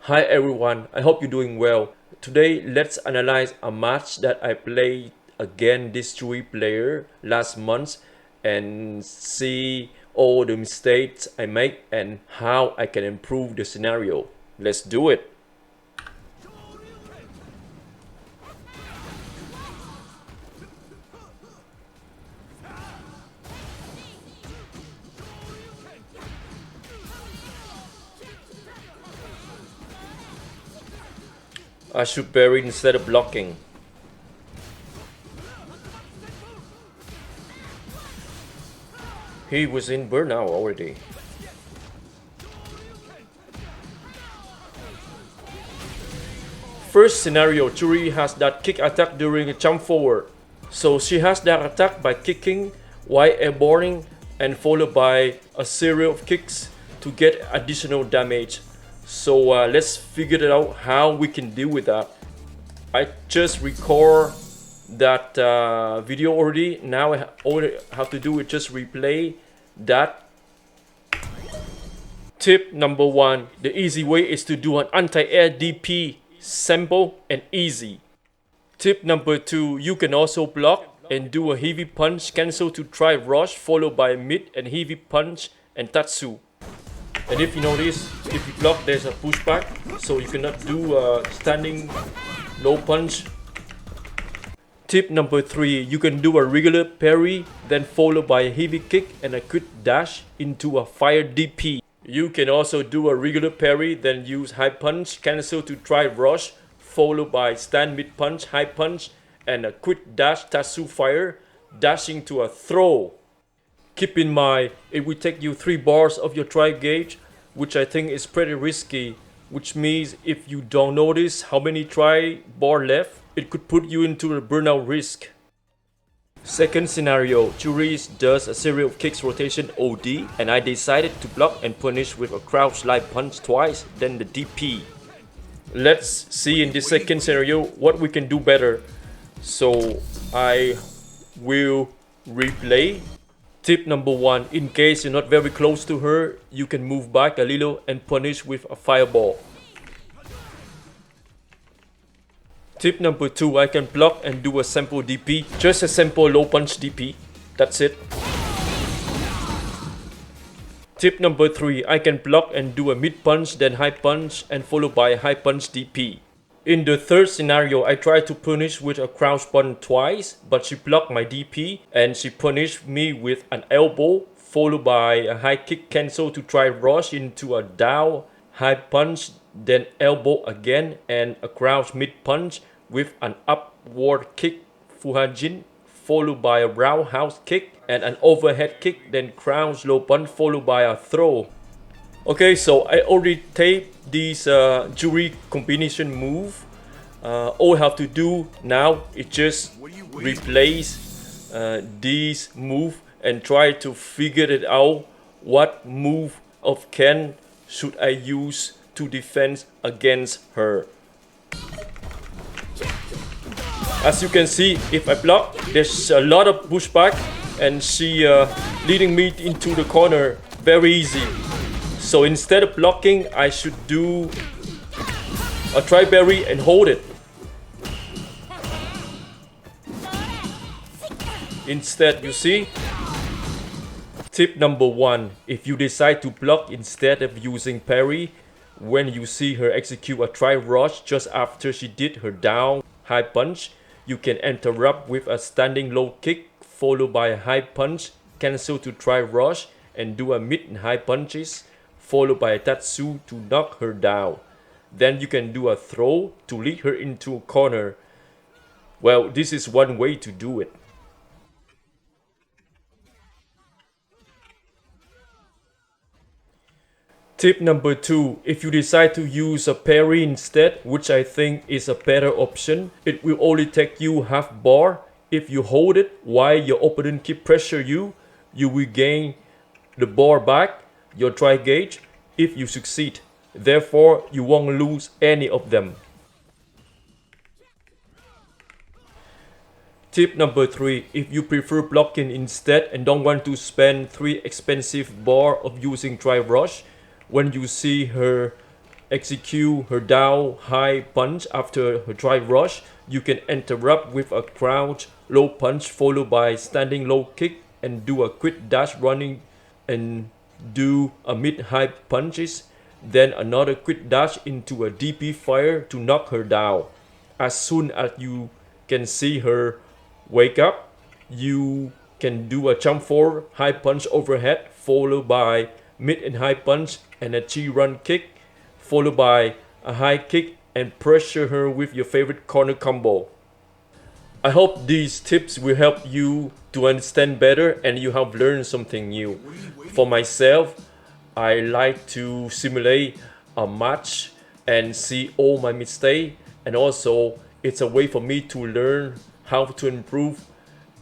Hi everyone, I hope you're doing well. Today let's analyze a match that I played against this Juri player last month and see all the mistakes I make and how I can improve the scenario. Let's do it. I should parry instead of blocking. He was in burnout already. First scenario, Juri has that kick attack during a jump forward. So she has that attack by kicking while airborning and followed by a series of kicks to get additional damage. So let's figure it out how we can deal with that. I just record that video already. Now all I have to do is just replay that. Tip number 1, the easy way is to do an anti-air DP, simple and easy. Tip number 2, you can also block and do a heavy punch, cancel to try rush, followed by mid and heavy punch and tatsu. And if you notice, if you block, there's a pushback, so you cannot do a standing low punch. Tip number 3, you can do a regular parry, then followed by a heavy kick and a quick dash into a fire DP. You can also do a regular parry, then use high punch, cancel to try rush, followed by stand mid punch, high punch, and a quick dash tatsu fire, dashing to a throw. Keep in mind, it will take you 3 bars of your try gauge, which I think is pretty risky, which means if you don't notice how many try bar left, it could put you into a burnout risk. Second scenario, Juri does a series of kicks rotation OD and I decided to block and punish with a crouch light punch twice, then the DP. Let's see in this second scenario what we can do better. So I will replay. Tip number 1, in case you're not very close to her, you can move back a little and punish with a fireball. Tip number 2, I can block and do a simple DP, just a simple low punch DP, that's it. Tip number 3, I can block and do a mid punch, then high punch and followed by a high punch DP. In the third scenario, I tried to punish with a crouch punch twice, but she blocked my DP and she punished me with an elbow, followed by a high kick cancel to try rush into a down, high punch, then elbow again, and a crouch mid punch with an upward kick, fuhajin, followed by a roundhouse kick and an overhead kick, then crouch low punch followed by a throw. Okay, so I already taped this Juri combination move. All I have to do now is just replace this move and try to figure it out what move of Ken should I use to defend against her. As you can see, if I block, there's a lot of pushback and she leading me into the corner very easy. So instead of blocking, I should do a try berry and hold it. Instead, you see? Tip number 1, if you decide to block instead of using parry, when you see her execute a try rush just after she did her down high punch, you can interrupt with a standing low kick followed by a high punch, cancel to try rush and do a mid and high punches, followed by a tatsu to knock her down. Then you can do a throw to lead her into a corner. Well, this is one way to do it. Tip number 2, if you decide to use a parry instead, which I think is a better option, it will only take you half bar. If you hold it while your opponent keep pressure you, you will gain the bar back, your try gauge, if you succeed. Therefore, you won't lose any of them. Tip number 3, if you prefer blocking instead and don't want to spend 3 expensive bar of using try rush, when you see her execute her down high punch after her drive rush. You can interrupt with a crouch low punch followed by standing low kick and do a quick dash running and do a mid high punches, then another quick dash into a DP fire to knock her down. As soon as you can see her wake up, you can do a jump forward high punch overhead followed by mid and high punch and a G-run kick followed by a high kick and pressure her with your favorite corner combo. I hope these tips will help you to understand better and you have learned something new. For myself, I like to simulate a match and see all my mistakes, and also it's a way for me to learn how to improve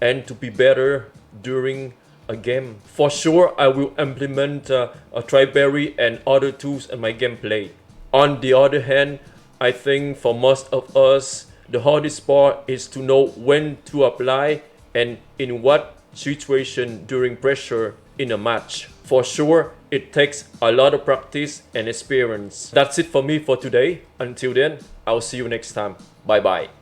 and to be better during a game. For sure, I will implement a Triberry and other tools in my gameplay. On the other hand, I think for most of us, the hardest part is to know when to apply and in what situation during pressure in a match. For sure, it takes a lot of practice and experience. That's it for me for today. Until then, I'll see you next time. Bye bye.